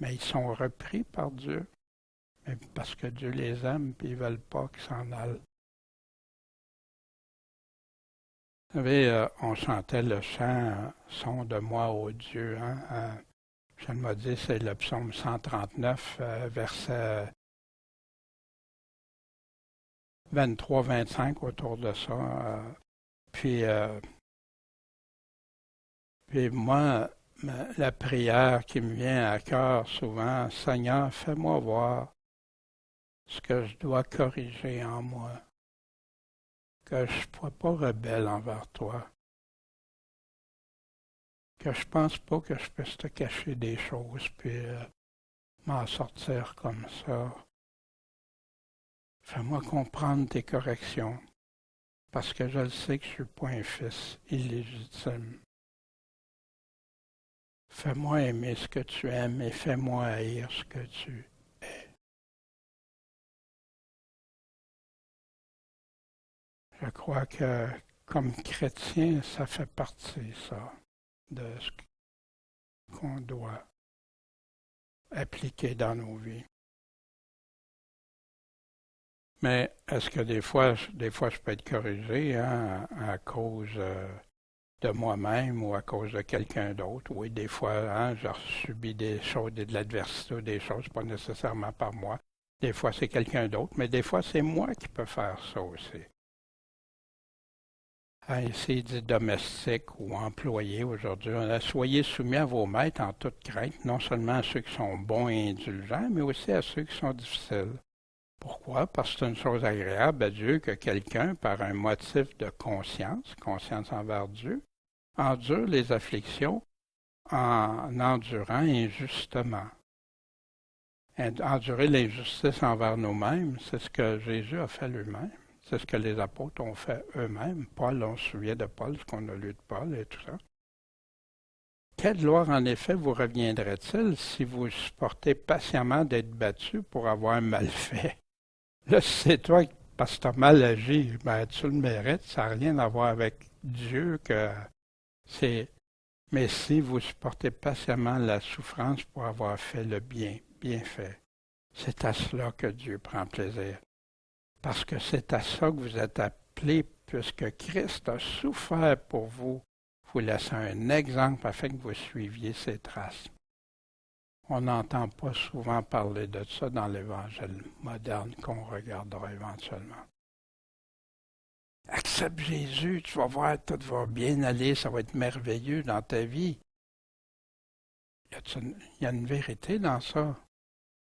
Mais ils sont repris par Dieu, mais parce que Dieu les aime et ils ne veulent pas qu'ils s'en aillent. Vous savez, on chantait le chant « Sonde moi, ô Dieu ». Je me dis, c'est le psaume 139, verset 23-25 autour de ça. Puis moi, la prière qui me vient à cœur souvent, « Seigneur, fais-moi voir ce que je dois corriger en moi. » Que je ne sois pas rebelle envers toi, que je pense pas que je puisse te cacher des choses puis m'en sortir comme ça. Fais-moi comprendre tes corrections, parce que je le sais que je suis pas un fils illégitime. Fais-moi aimer ce que tu aimes et fais-moi haïr ce que tu es. Je crois que, comme chrétien, ça fait partie, ça, de ce qu'on doit appliquer dans nos vies. Mais est-ce que des fois je peux être corrigé à cause de moi-même ou à cause de quelqu'un d'autre? Oui, des fois, j'ai subi des choses, de l'adversité ou des choses, pas nécessairement par moi. Des fois, c'est quelqu'un d'autre, mais des fois, c'est moi qui peux faire ça aussi. Ici, dit domestique ou employé aujourd'hui, on a soyez soumis à vos maîtres en toute crainte, non seulement à ceux qui sont bons et indulgents, mais aussi à ceux qui sont difficiles. Pourquoi? Parce que c'est une chose agréable à Dieu que quelqu'un, par un motif de conscience envers Dieu, endure les afflictions en endurant injustement. Endurer l'injustice envers nous-mêmes, c'est ce que Jésus a fait lui-même. C'est ce que les apôtres ont fait eux-mêmes. Paul, on se souvient de Paul, ce qu'on a lu de Paul et tout ça. Quelle gloire en effet vous reviendrait-il si vous supportez patiemment d'être battu pour avoir mal fait? Là, si c'est toi, parce que tu as mal agi, ben, tu le mérites, ça n'a rien à voir avec Dieu que c'est. Mais si vous supportez patiemment la souffrance pour avoir fait le bien fait, c'est à cela que Dieu prend plaisir. Parce que c'est à ça que vous êtes appelés, puisque Christ a souffert pour vous. Vous laissez un exemple afin que vous suiviez ses traces. On n'entend pas souvent parler de ça dans l'Évangile moderne qu'on regardera éventuellement. Accepte Jésus, tu vas voir, tout va bien aller, ça va être merveilleux dans ta vie. Il y a une vérité dans ça.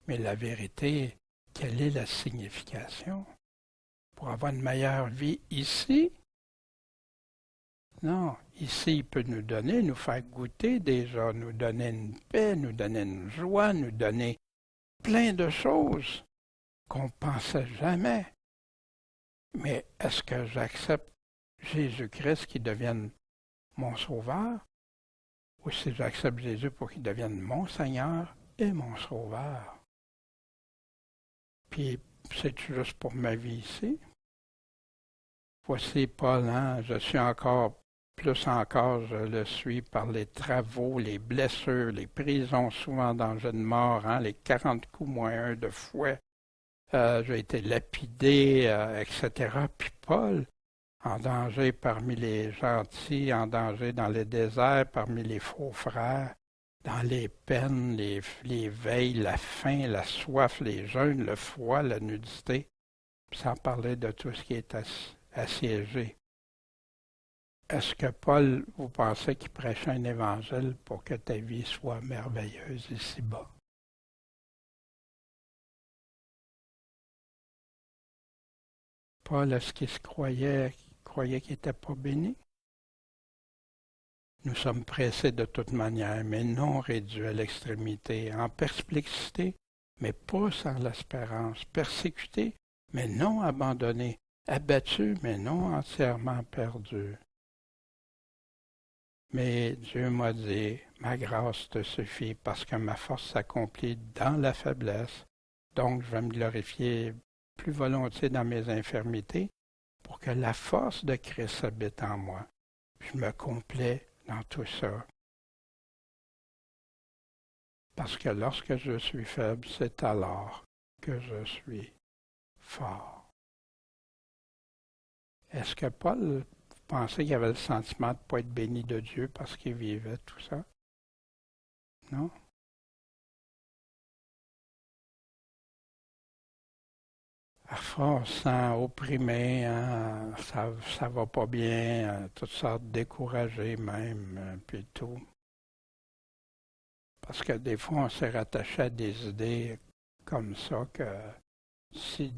Mais la vérité, quelle est la signification? Pour avoir une meilleure vie ici? Non, ici, il peut nous faire goûter déjà, nous donner une paix, nous donner une joie, nous donner plein de choses qu'on ne pensait jamais. Mais est-ce que j'accepte Jésus-Christ qui devienne mon sauveur, ou si j'accepte Jésus pour qu'il devienne mon Seigneur et mon sauveur. Puis, c'est juste pour ma vie ici. Voici Paul, hein, je suis encore, plus encore, je le suis par les travaux, les blessures, les prisons, souvent danger de mort, hein, les 40 coups moins un de fouet. J'ai été lapidé, etc. Puis Paul, en danger parmi les gentils, en danger dans les déserts, parmi les faux frères, dans les peines, les veilles, la faim, la soif, les jeûnes, le froid, la nudité, sans parler de tout ce qui est assiégé. Est-ce que Paul, vous pensez qu'il prêchait un évangile pour que ta vie soit merveilleuse ici-bas? Paul, est-ce qu'il se croyait qu'il n'était pas béni? Nous sommes pressés de toute manière, mais non réduits à l'extrémité, en perplexité, mais pas sans l'espérance, persécutés, mais non abandonnés, abattus, mais non entièrement perdus. Mais Dieu m'a dit, ma grâce te suffit parce que ma force s'accomplit dans la faiblesse. Donc je vais me glorifier plus volontiers dans mes infirmités pour que la force de Christ habite en moi. Je me complais dans tout ça. Parce que lorsque je suis faible, c'est alors que je suis fort. Est-ce que Paul pensait qu'il avait le sentiment de ne pas être béni de Dieu parce qu'il vivait tout ça? Non? Parfois, on se sent opprimé, hein, ça va pas bien, toutes sortes découragées même, puis tout. Parce que des fois, on s'est rattaché à des idées comme ça que si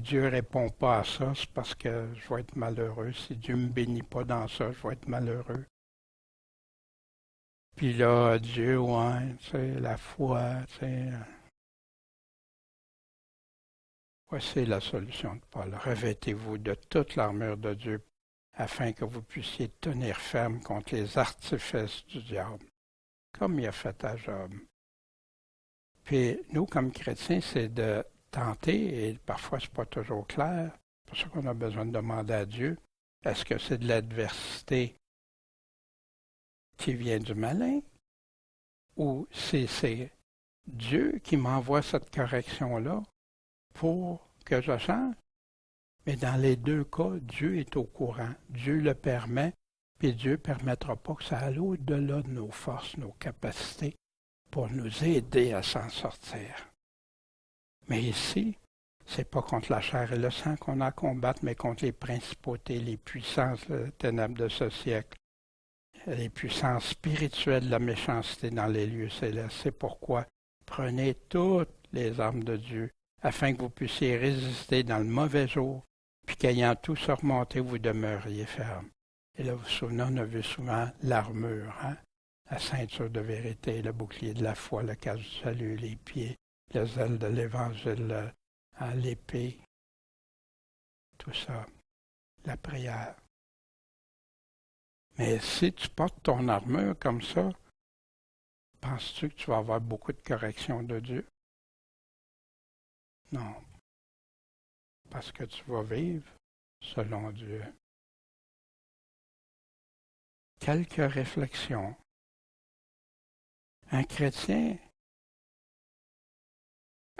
Dieu répond pas à ça, c'est parce que je vais être malheureux. Si Dieu me bénit pas dans ça, je vais être malheureux. Puis là, Dieu, ouais, tu sais, la foi, tu sais. Voici la solution de Paul. Revêtez-vous de toute l'armure de Dieu afin que vous puissiez tenir ferme contre les artifices du diable, comme il a fait à Job. Puis nous, comme chrétiens, c'est de tenter, et parfois c'est pas toujours clair, c'est pour ça qu'on a besoin de demander à Dieu, est-ce que c'est de l'adversité qui vient du malin, ou c'est Dieu qui m'envoie cette correction-là pour que je change? Mais dans les deux cas, Dieu est au courant. Dieu le permet, puis Dieu ne permettra pas que ça aille au-delà de nos forces, nos capacités, pour nous aider à s'en sortir. Mais ici, c'est pas contre la chair et le sang qu'on a à combattre, mais contre les principautés, les puissances, les ténèbres de ce siècle, les puissances spirituelles de la méchanceté dans les lieux célestes. C'est pourquoi prenez toutes les armes de Dieu, afin que vous puissiez résister dans le mauvais jour, puis qu'ayant tout surmonté, vous demeuriez ferme. Et là, vous vous souvenez, on a vu souvent l'armure, hein? La ceinture de vérité, le bouclier de la foi, le casque du salut, les pieds, le zèle de l'Évangile, l'épée, tout ça, la prière. Mais si tu portes ton armure comme ça, penses-tu que tu vas avoir beaucoup de corrections de Dieu? Non, parce que tu vas vivre selon Dieu. Quelques réflexions. Un chrétien,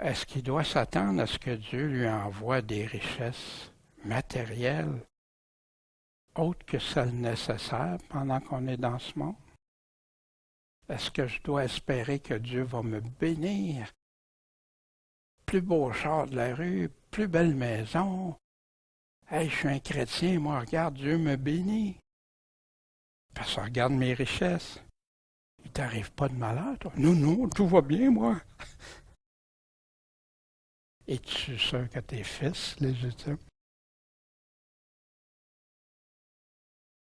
est-ce qu'il doit s'attendre à ce que Dieu lui envoie des richesses matérielles autres que celles nécessaires pendant qu'on est dans ce monde? Est-ce que je dois espérer que Dieu va me bénir? Plus beau char de la rue, plus belle maison. Hey, je suis un chrétien, moi, regarde, Dieu me bénit. Parce que regarde mes richesses. Il t'arrive pas de malheur, toi? Non, non, tout va bien, moi. Es-tu sûr que tes fils légitimes?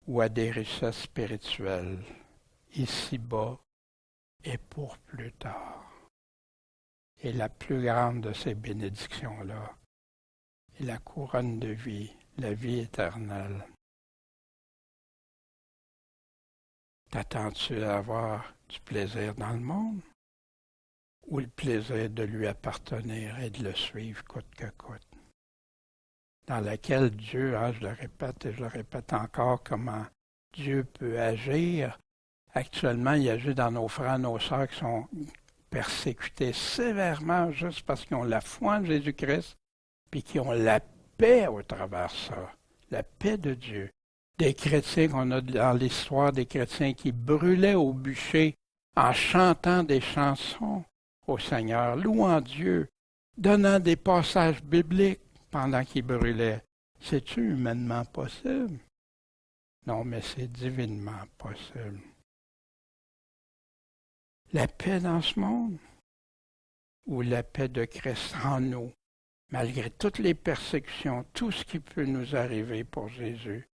Ou à des richesses spirituelles, ici-bas et pour plus tard. Et la plus grande de ces bénédictions-là est la couronne de vie, la vie éternelle. T'attends-tu à avoir du plaisir dans le monde ou le plaisir de lui appartenir et de le suivre coûte que coûte? Dans laquelle Dieu, je le répète et je le répète encore, comment Dieu peut agir. Actuellement, il agit dans nos frères et nos sœurs qui sont persécutés sévèrement juste parce qu'ils ont la foi en Jésus-Christ puis qui ont la paix au travers de ça, la paix de Dieu. Des chrétiens qu'on a dans l'histoire, des chrétiens qui brûlaient au bûcher en chantant des chansons au Seigneur, louant Dieu, donnant des passages bibliques pendant qu'ils brûlaient. C'est-tu humainement possible? Non, mais c'est divinement possible. La paix dans ce monde ou la paix de Christ en nous, malgré toutes les persécutions, tout ce qui peut nous arriver pour Jésus.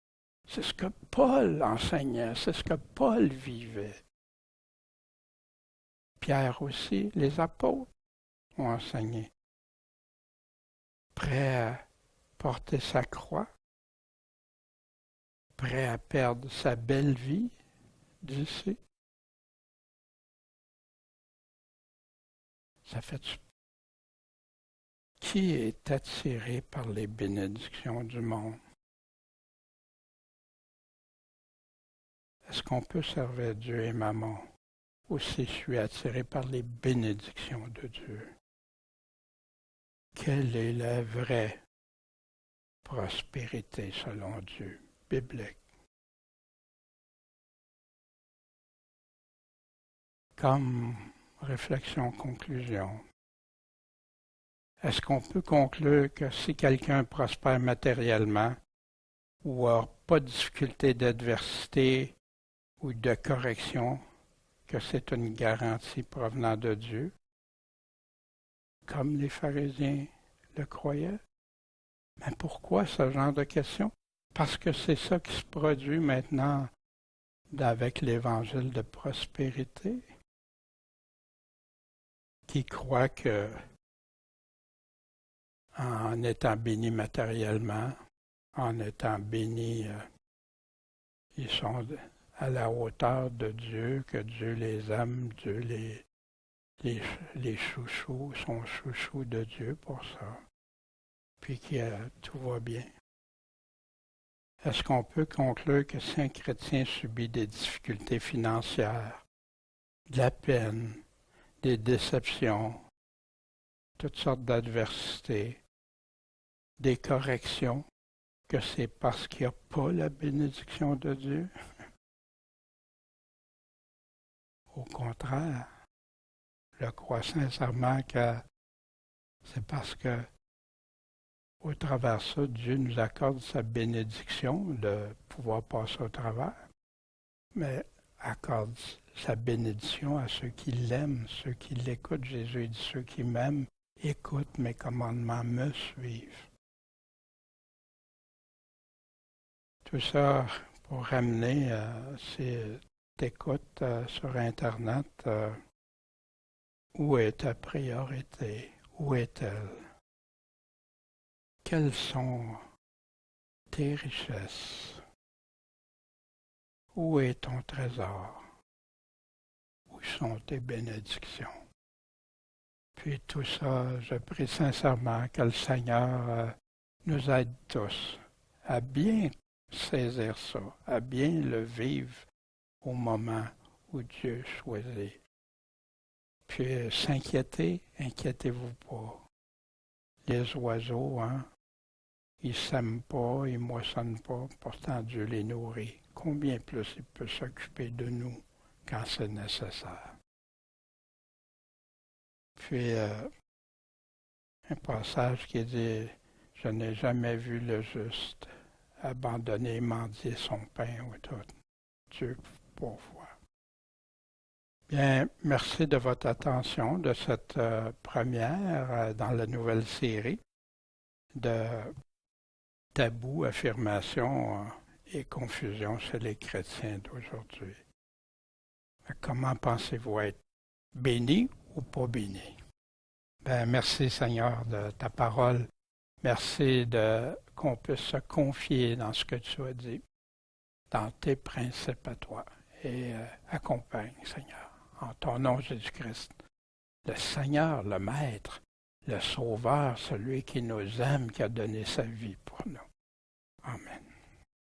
C'est ce que Paul enseignait, c'est ce que Paul vivait. Pierre aussi, les apôtres ont enseigné. Prêt à porter sa croix, prêt à perdre sa belle vie d'ici. Ça fait qui est attiré par les bénédictions du monde? Est-ce qu'on peut servir Dieu et Maman? Ou si je suis attiré par les bénédictions de Dieu? Quelle est la vraie prospérité selon Dieu, biblique? Comme réflexion, conclusion, est-ce qu'on peut conclure que si quelqu'un prospère matériellement ou n'a pas de difficulté d'adversité ou de correction, que c'est une garantie provenant de Dieu, comme les pharisiens le croyaient? Mais pourquoi ce genre de questions? Parce que c'est ça qui se produit maintenant avec l'évangile de prospérité, qui croit que en étant bénis matériellement, en étant bénis, ils sont à la hauteur de Dieu, que Dieu les aime, Dieu les chouchous, sont chouchous de Dieu pour ça, puis que tout va bien. Est-ce qu'on peut conclure que si un chrétien subit des difficultés financières, de la peine, des déceptions, toutes sortes d'adversités, des corrections, que c'est parce qu'il n'y a pas la bénédiction de Dieu? Au contraire, je crois sincèrement que c'est parce que, au travers de ça, Dieu nous accorde sa bénédiction de pouvoir passer au travers, mais accorde sa bénédiction à ceux qui l'aiment, ceux qui l'écoutent. Jésus dit, ceux qui m'aiment, écoutent mes commandements, me suivent. Tout ça pour ramener, si t'écoutes sur Internet, où est ta priorité? Où est-elle? Quelles sont tes richesses? Où est ton trésor? Où sont tes bénédictions? Puis tout ça, je prie sincèrement que le Seigneur nous aide tous à bien saisir ça, à bien le vivre au moment où Dieu choisit. Puis s'inquiéter, inquiétez-vous pas. Les oiseaux, ils sèment pas, ils moissonnent pas, pourtant Dieu les nourrit. Combien plus il peut s'occuper de nous quand c'est nécessaire. Puis un passage qui dit, je n'ai jamais vu le juste abandonner, mendier son pain ou tout. Dieu pourvoit. Bien, merci de votre attention de cette première dans la nouvelle série de tabous, affirmations et confusions chez les chrétiens d'aujourd'hui. Comment pensez-vous être béni ou pas béni? Ben, merci Seigneur de ta parole. Merci qu'on puisse se confier dans ce que tu as dit, dans tes principes à toi. Et accompagne, Seigneur, en ton nom, Jésus-Christ, le Seigneur, le Maître, le Sauveur, celui qui nous aime, qui a donné sa vie pour nous.